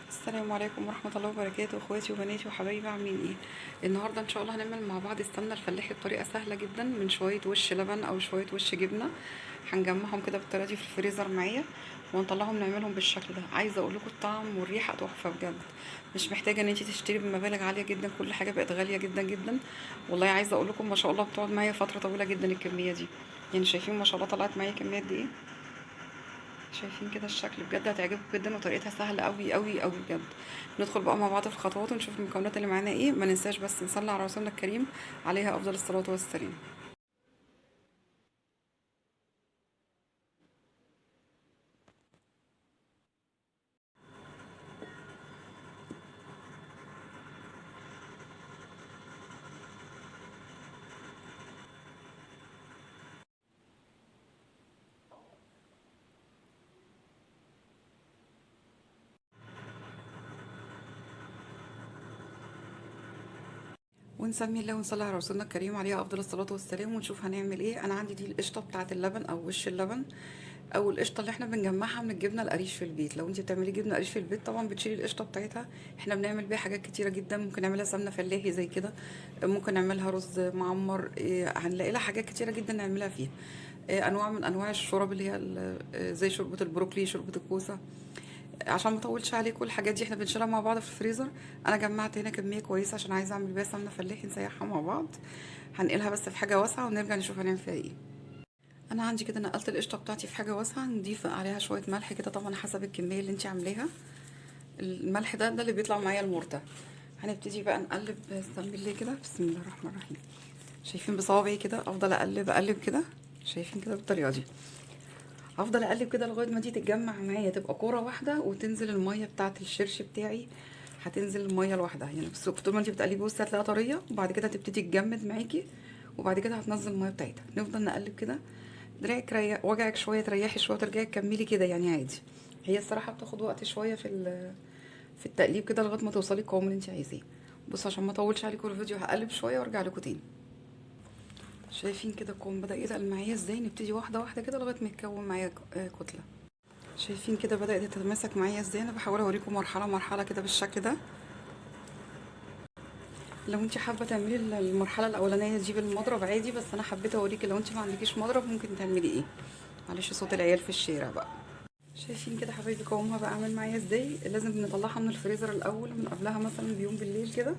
السلام عليكم ورحمة الله وبركاته، اخواتي وبناتي وحبايبي، عاملين ايه؟ النهارده ان شاء الله هنعمل مع بعض السمنة الفلاحي بطريقة سهلة جدا، من شوية وش لبن او شوية وش جبنة. هنجمعهم كده بالطريقة دي في الفريزر معايا، ونطلعهم نعملهم بالشكل ده. عايزة اقول لكم الطعم والريحة تحفة بجد. مش محتاجة ان انتي تشتري بمبالغ عالية جدا، كل حاجة بقت غالية جدا جدا. والله عايزة اقول لكم ما شاء الله بتقعد معايا فترة طويلة جدا الكمية دي. يعني شايفين ما شاء الله طلعت معايا كمية قد ايه؟ شايفين كده الشكل بجد هتعجبكم جدا، وطريقتها سهله قوي قوي قوي بجد. ندخل بقى مع بعض في الخطوات ونشوف المكونات اللي معانا ايه. ما ننساش بس نصلي على رسولنا الكريم، عليها افضل الصلاه والسلام. ونسمي الله ونصلي على رسولنا الكريم، عليها افضل الصلاه والسلام، ونشوف هنعمل ايه. انا عندي دي القشطه بتاعه اللبن او وش اللبن، او القشطه اللي احنا بنجمعها من الجبنه القريش في البيت. لو انت بتعملي جبنه قريش في البيت طبعا بتشيلي القشطه بتاعتها. احنا بنعمل بيها حاجات كتيره جدا، ممكن نعملها سمنه فلاحي زي كده، ممكن نعملها رز معمر، هنلاقي لها حاجات كتيره جدا نعملها فيها. انواع من انواع الشرب اللي هي زي شوربه البروكلي، شوربه الكوسه. عشان ما اطولش عليكم، الحاجات دي احنا بنشيلها مع بعض في الفريزر. انا جمعت هنا كميه كويسه عشان عايزه اعمل بيها سمنه فلاحي نسيحها مع بعض. هنقلها بس في حاجه واسعه ونرجع نشوف هنعمل فيها ايه. انا عندي كده نقلت القشطه بتاعتي في حاجه واسعه، نضيف عليها شويه ملح كده طبعا حسب الكميه اللي انت عاملاها. الملح ده اللي بيطلع معايا المرتة. هنبتدي بقى نقلب بسم الله كده، بسم الله الرحمن الرحيم. شايفين بصوابعي كده افضل اقلب اقلب كده، شايفين كده بالطريقه دي. هفضل اقلب كده لغايه ما دي تتجمع معايا، تبقى كوره واحده، وتنزل الميه بتاعه الشرش بتاعي. هتنزل الميه لوحدها يعني، بس طول ما انت بتقلبي بصي هتلاقيها طريه، وبعد كده هتبتدي تجمد معاكي. وبعد كده هتنزل الميه بتاعتها، نفضل نقلب كده. دراعك وجعك شويه تريحي شويه وترجعي تكملي كده يعني عادي. هي الصراحه بتاخد وقت شويه في التقليب كده لغايه ما توصلي القوام اللي انت عايزاه. بص عشان ما اطولش عليكم الفيديو هقلب شويه وارجع لكم تاني. شايفين كده القوام بدأ يتقل معايا ازاي؟ نبتدي واحده واحده كده لغايه ما يتكون معايا كتله. شايفين كده بدأت تتماسك معايا ازاي؟ انا بحاول اوريكم مرحله مرحله كده بالشكل ده. لو انت حابه تعملي المرحله الاولانيه دي بالمضرب عادي، بس انا حبيت اوريكي لو انت ما عندكيش مضرب ممكن تعملي ايه. معلش صوت العيال في الشارع بقى. شايفين كده حبايبي قوامها بقى عامل معايا ازاي؟ لازم نطلعها من الفريزر الاول من قبلها مثلا بيوم بالليل كده،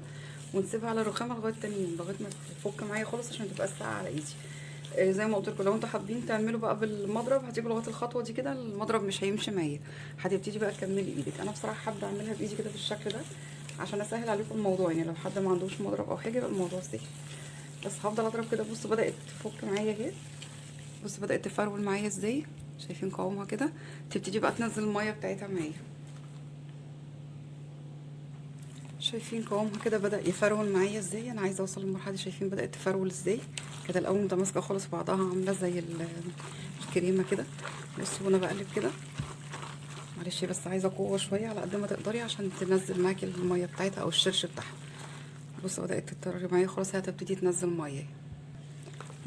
ونسيبها على الرخامه لغايه تاني يوم، لغايه ما تفك معايا خالص عشان تبقى الساقعه على ايدي. زي ما قلت لكم لو انتوا حابين تعملوا بقى بالمضرب هتيجوا لغايه الخطوه دي كده، المضرب مش هيمشي معايا. هتبتدي بقى تكملي ايدك. انا بصراحه حابه اعملها بايدي كده بالشكل ده عشان اسهل عليكم الموضوع. يعني لو حد ما عندوش مضرب او حاجه يبقى الموضوع سهل. بس هفضل اضرب كده. بصوا بدات تفك معايا اهي. بص بدات تفرول معايا ازاي؟ شايفين قوامها كده؟ تبتدي بقى تنزل الميه بتاعتها معايا. شايفين قوامها كده بدأ يفرول معايا ازاي؟ انا عايزه اوصل للمرحله دي. شايفين بدأت تفرول ازاي كده؟ الاول متماسكه خالص بعضها، عامله زي الكريمه كده. بصوا وانا بقلب كده، معلش بس عايزه قوه شويه على قد ما تقدري عشان تنزل معاكي الميه بتاعتها او الشرش بتاعها. بصوا بدأت تتطري معايا خلاص، هي هتبتدي تنزل ميه.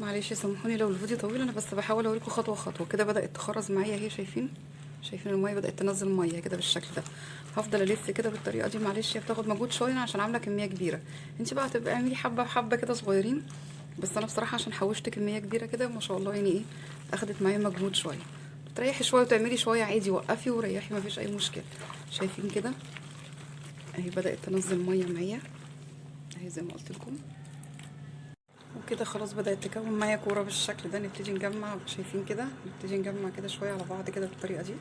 معلش سامحوني لو الفيديو طويل، انا بس بحاول اوريكم خطوه خطوه كده. بدات تخرز معايا اهي، شايفين؟ شايفين الميه بدات تنزل ميه كده بالشكل ده. هفضل الف كده بالطريقه دي. معلش هي بتاخد مجهود شويه عشان عامله كميه كبيره. انت بقى هتبقى اعملي حبه بحبه كده صغيرين. بس انا بصراحه عشان حوشت كميه كبيره كده ما شاء الله يعني ايه، اخدت معايا مجهود شويه. تريحي شويه وتعملي شويه عادي، وقفي وريحي مفيش اي مشكله. شايفين كده؟ اهي بدات تنزل ميه معايا اهي زي ما قلت لكم. وكده خلاص بدأت تكون معايا كورة بالشكل ده. نبتدي نجمع، شايفين كده؟ نبتدي نجمع كده شوية على بعض كده بالطريقة دي،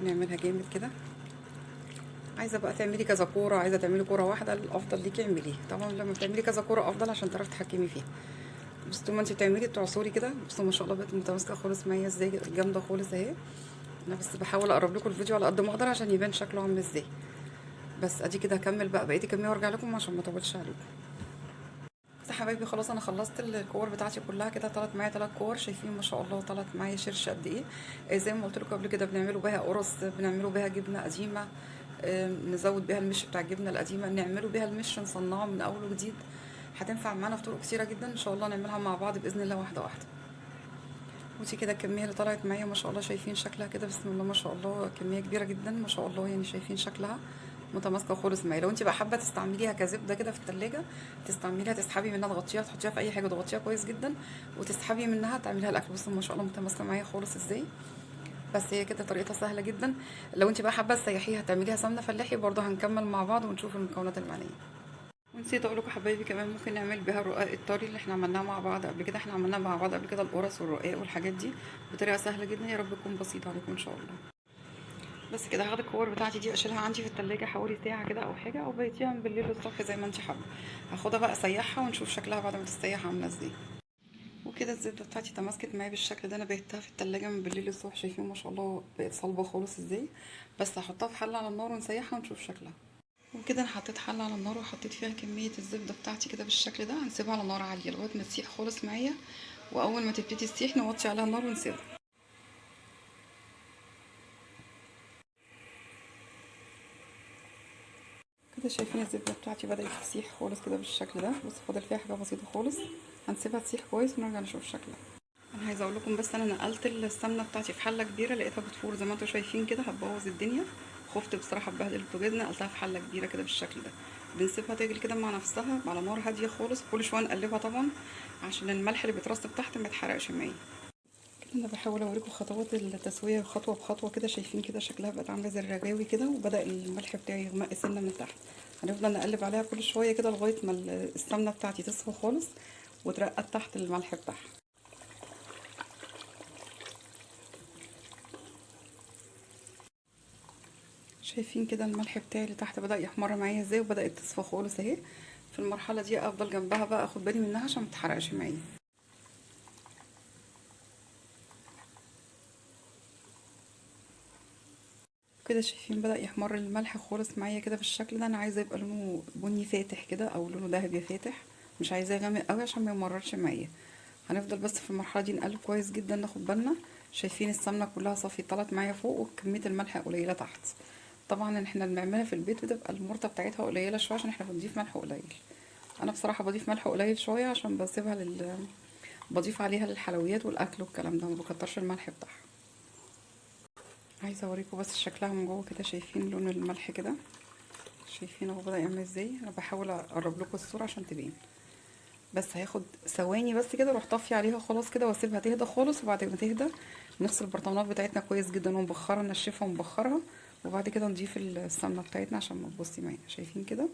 ونعملها جامد كده. عايزة بقى تعملي كذا كورة، عايزة تعملي كورة واحدة الأفضل ليكي اعمليه. طبعا لما بتعملي كذا كورة أفضل عشان تعرفي تتحكمي فيها. بس طول ما انت بتعملي تعصري كده. بصوا ما شاء الله بقت متماسكة خالص معايا ازاي، جامدة خالص اهي. انا بس بحاول اقرب لكم الفيديو على قد ما اقدر عشان يبان شكله عامل ازاي. بس ادي كده هكمل بقى بقية الكمية وارجع لكم عشان ما اطولش عليكم. بس يا حبايبي خلاص انا خلصت الكور بتاعتي كلها كده. طلعت معايا 3 كور، شايفين ما شاء الله طلعت معايا شرش قد ايه. زي ما قلت لكم قبل كده بنعملوا بيها قرص، بنعملوا بيها جبنه قديمه، نزود بيها المش بتاع الجبنه القديمه، نعملوا بيها المش نصنعه من اول وجديد. هتنفع معانا في طرق كتيره جدا ان شاء الله، نعملها مع بعض باذن الله واحده واحده. ودي كده الكميه اللي طلعت معايا ما شاء الله، شايفين شكلها كده؟ بسم الله ما شاء الله، كميه كبيره جدا ما شاء الله يعني. شايفين شكلها؟ متماسكه خالص معايا. لو انت بقى حابه تستعمليها كزبده كده في التلاجة، تستعمليها تسحبي منها، تغطيها، تحطيها في اي حاجه تغطيها كويس جدا وتسحبي منها تعمليها الاكل. بصوا ما شاء الله متماسكه معايا خالص ازاي. بس هي كده طريقتها سهله جدا. لو انت بقى حابه تسيحيها تعمليها سمنه فلاحي برضه هنكمل مع بعض ونشوف المكونات المعنيه. ونسيت اقول لكم حبايبي كمان ممكن نعمل بيها الرقاق الطري اللي احنا عملناه مع بعض قبل كده. احنا عملناه مع بعض قبل كده القرص والرقاق والحاجات دي بطريقه سهله جدا، يا رب تكون بسيطه عليكم ان شاء الله. بس كده هاخد الكور بتاعتي دي اشيلها عندي في التلاجة حوالي ساعه كده او حاجه، او بيتيها من بالليل للصبح زي ما انت حابه. هاخدها بقى اسيحها ونشوف شكلها بعد ما تستيح عامله ازاي. وكده الزبده بتاعتي تماسكت معايا بالشكل ده. انا بيتها في التلاجة من بالليل للصبح، شايفين ما شاء الله بقت صلبه خالص ازاي. بس هحطها في حله على النار ونسيحها ونشوف شكلها. وكده انا حطيت حله على النار وحطيت فيها كميه الزبده بتاعتي كده بالشكل ده. هنسيبها على نار عاليه لغايه ما تسيح خالص معايا، واول ما تبتدي تسيح نوطي عليها النار ونسيبها. كده شايفين الزبده بتاعتي بدات تسيح خالص كده بالشكل ده. بس فاضل فيها حاجه بسيطه خالص، هنسيبها تسيح كويس ونرجع نشوف شكلها. انا عايزه اقول لكم بس انا نقلت السمنه بتاعتي في حله كبيره، لقيتها بتفور زي ما انتم شايفين كده، هتبوظ الدنيا. خفت بصراحه ابهدل البوتاجاز، نقلتها في حله كبيره كده بالشكل ده. بنسيبها تغلي كده مع نفسها على نار هاديه خالص، كل شويه نقلبها طبعا عشان الملح اللي بيترسب تحت ما يتحرقش معايا. كده انا بحاول اوريكم خطوات التسويه خطوه بخطوه كده. شايفين كده شكلها بقت عامله زي الرغاوي كده، وبدا الملح بتاعي يغمق سنه من تحت. هنفضل نقلب عليها كل شويه كده لغايه ما السمنه بتاعتي تصفى خالص وترقد تحت الملح بتاعها. شايفين كده الملح بتاعي اللي تحت بدأ يحمر معايا ازاي وبدأت تصفى خالص اهي. في المرحلة دي افضل جنبها بقى اخد بالي منها عشان ما تتحرقش معايا. كده شايفين بدأ يحمر الملح خالص معايا كده بالشكل ده. انا عايزه يبقى لونه بني فاتح كده او لونه ذهبي فاتح، مش عايزاه غامق قوي عشان ما يمررش معايا. هنفضل بس في المرحله دي نقلب كويس جدا ناخد بالنا. شايفين السمنه كلها صافي طلعت معايا فوق وكميه الملح قليله تحت. طبعا احنا بنعملها في البيت بتبقى المرطه بتاعتها قليله شويه عشان احنا بنضيف ملح قليل. انا بصراحه بضيف ملح قليل شويه عشان بسيبها بضيف عليها للحلويات والاكل والكلام ده، ما بكترش الملح بتاعها. عايزه اوريكم بس شكلها من جوه كده. شايفين لون الملح كده؟ شايفين هو بدأ يعمل ازاي؟ انا بحاول اقرب لكم الصوره عشان تبين. بس هياخد ثواني بس كده اروح طافيه عليها خلاص كده واسيبها تهدى خالص. وبعد ما تهدى نغسل البرطمانات بتاعتنا كويس جدا ونبخرها، ننشفها ونبخرها، وبعد كده نضيف السمنه بتاعتنا عشان ما تبصي معايا. شايفين كده؟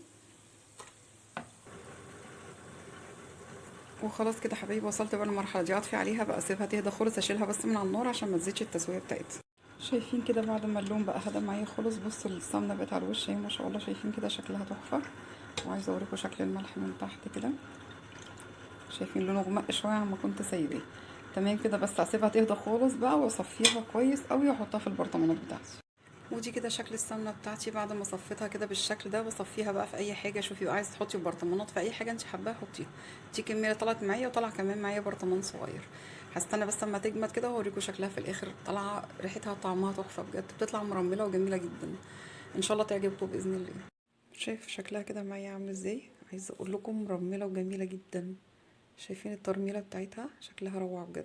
وخلاص كده حبايبي وصلت بقى للمرحله دي. اطفي عليها بقى اسيبها تهدى خالص، اشيلها بس من على النار عشان ما تزيدش التسويه بتاعتها. شايفين كده بعد ما اللون بقى هدى معايا خالص؟ بصوا السمنه بقت على الوش اهي ما شاء الله. شايفين كده شكلها تحفه. وعايزه اوريكم شكل الملح من تحت كده. شايفين لونه غمق شويه عما كنت سايباه. تمام كده. بس هسيبها تهدى خالص بقى واصفيها كويس قوي واحطها في البرطمانات بتاعتي. ودي كده شكل السمنه بتاعتي بعد ما صفيتها كده بالشكل ده. بصفيها بقى في اي حاجه. شوفي عايزه تحطي برطمانات في اي حاجه انت حباها حطيها. دي كميه طلعت معايا وطلع كمان معايا برطمان صغير. هستنى بس اما تجمد كده واوريكم شكلها في الاخر. طالعه ريحتها وطعمها تحفه بجد، بتطلع مرمله وجميله جدا. ان شاء الله تعجبكم باذن الله. شايف شكلها كده معايا عامل ازاي؟ عايزه اقول لكم مرمله وجميله جدا. شايفين الترميله بتاعتها؟ شكلها روعه بجد.